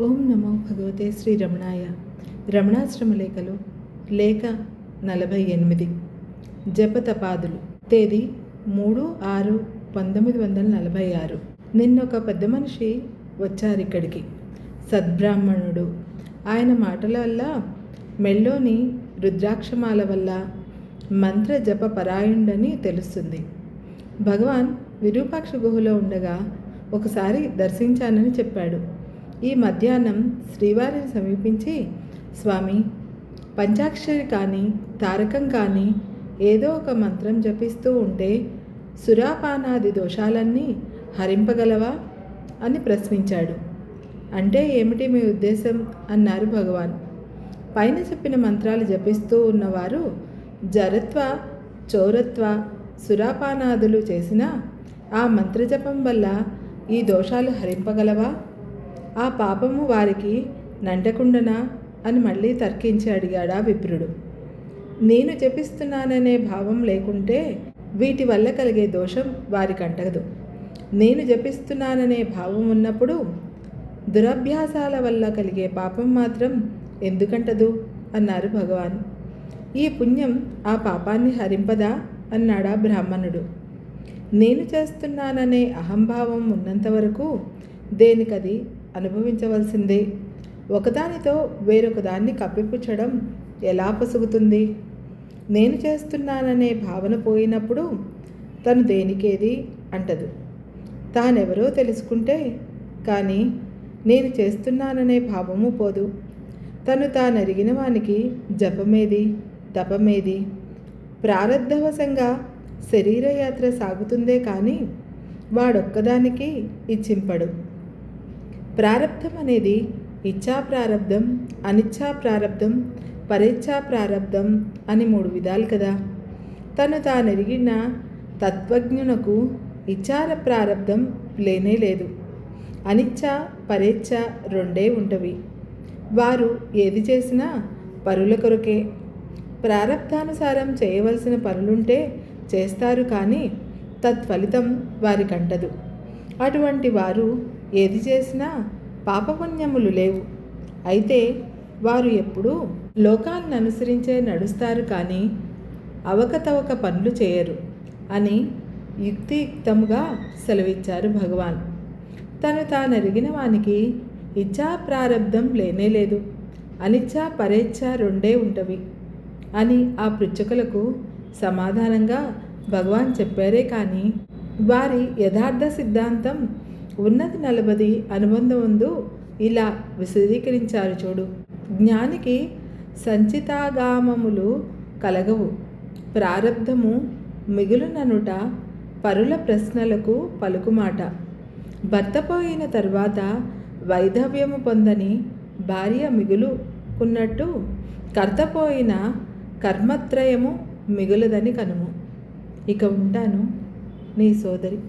ఓం నమో భగవతే శ్రీ రమణాయ. రమణాశ్రమ లేఖలు లేఖ 48. జపతపాదులు. తేదీ 3/6/1946. నిన్నొక పెద్ద మనిషి వచ్చారిక్కడికి. సద్బ్రాహ్మణుడు. ఆయన మాటల వల్ల, మెళ్ళోని రుద్రాక్షమాల వల్ల మంత్ర జప పరాయణుడని తెలుస్తుంది. భగవాన్ విరూపాక్ష గుహలో ఉండగా ఒకసారి దర్శించానని చెప్పాడు. ఈ మధ్యాహ్నం శ్రీవారిని సమీపించి, స్వామి, పంచాక్షరి కానీ తారకం కానీ ఏదో ఒక మంత్రం జపిస్తూ ఉంటే సురాపానాది దోషాలన్నీ హరింపగలవా అని ప్రశ్నించాడు. అంటే ఏమిటి మీ ఉద్దేశం అన్నారు భగవాన్. పైన చెప్పిన మంత్రాలు జపిస్తూ ఉన్నవారు జరత్వ, చౌరత్వ, సురాపానాదులు చేసినా ఆ మంత్రజపం వల్ల ఈ దోషాలు హరింపగలవా? ఆ పాపము వారికి నంటకుండనా అని మళ్ళీ తర్కించి అడిగాడా విప్రుడు. నేను జపిస్తున్నాననే భావం లేకుంటే వీటి వల్ల కలిగే దోషం వారికి అంటదు. నేను జపిస్తున్నాననే భావం ఉన్నప్పుడు దురభ్యాసాల వల్ల కలిగే పాపం మాత్రం ఎందుకంటదు అన్నారు భగవాన్. ఈ పుణ్యం ఆ పాపాన్ని హరింపదా అన్నాడా బ్రాహ్మణుడు. నేను చేస్తున్నాననే అహంభావం ఉన్నంతవరకు దేనికది అనుభవించవలసిందే. ఒకదానితో వేరొకదాన్ని కప్పిపుచ్చడం ఎలా పొసుగుతుంది? నేను చేస్తున్నాననే భావన పోయినప్పుడు తను దేనికేది అంటదు. తానెవరో తెలుసుకుంటే కానీ నేను చేస్తున్నాననే భావము పోదు. తను తానరిగిన వానికి జపమేది, తపమేది? ప్రారబ్ధవశంగా శరీరయాత్ర సాగుతుందే కానీ వాడొక్కదానికి ఇచ్చింపడు. ప్రారబ్ధం అనేది ఇచ్ఛా ప్రారబ్ధం, అనిచ్ఛా ప్రారబ్ధం, పరేచ్ఛా ప్రారబ్ధం అని 3 విధాలు కదా. తను తానెరిగిన తత్వజ్ఞునకు ఇచ్ఛార ప్రారబ్ధం లేనే లేదు. అనిచ్ఛ, పరేచ్ఛ రెండే ఉంటవి. వారు ఏది చేసినా పరుల కొరకే. ప్రారబ్ధానుసారం చేయవలసిన పనులుంటే చేస్తారు కానీ తత్ఫలితం వారికంటదు. అటువంటి వారు ఏది చేసినా పాపపుణ్యములు లేవు. అయితే వారు ఎప్పుడూ లోకాలను అనుసరించే నడుస్తారు కానీ అవకతవక పనులు చేయరు అని యుక్తియుక్తముగా సెలవిచ్చారు భగవాన్. తను తానరిగిన వానికి ఇచ్ఛా ప్రారబ్ధం లేనే లేదు, అనిచ్ఛా పరేచ్ఛ రెండే ఉంటవి అని ఆ పృచ్ఛకులకు సమాధానంగా భగవాన్ చెప్పారే కానీ వారి యథార్థ సిద్ధాంతం ఉన్నది 40 అనుబంధముందు ఇలా విశదీకరించారు చూడు. జ్ఞానికి సంచితాగామములు కలగవు. ప్రారబ్ధము మిగులుననుట పరుల ప్రశ్నలకు పలుకుమాట. భర్త పోయిన తరువాత వైధవ్యము పొందని భార్య మిగులుకున్నట్టు కర్తపోయిన కర్మత్రయము మిగులదని కనుము. ఇక ఉంటాను, నీ సోదరి.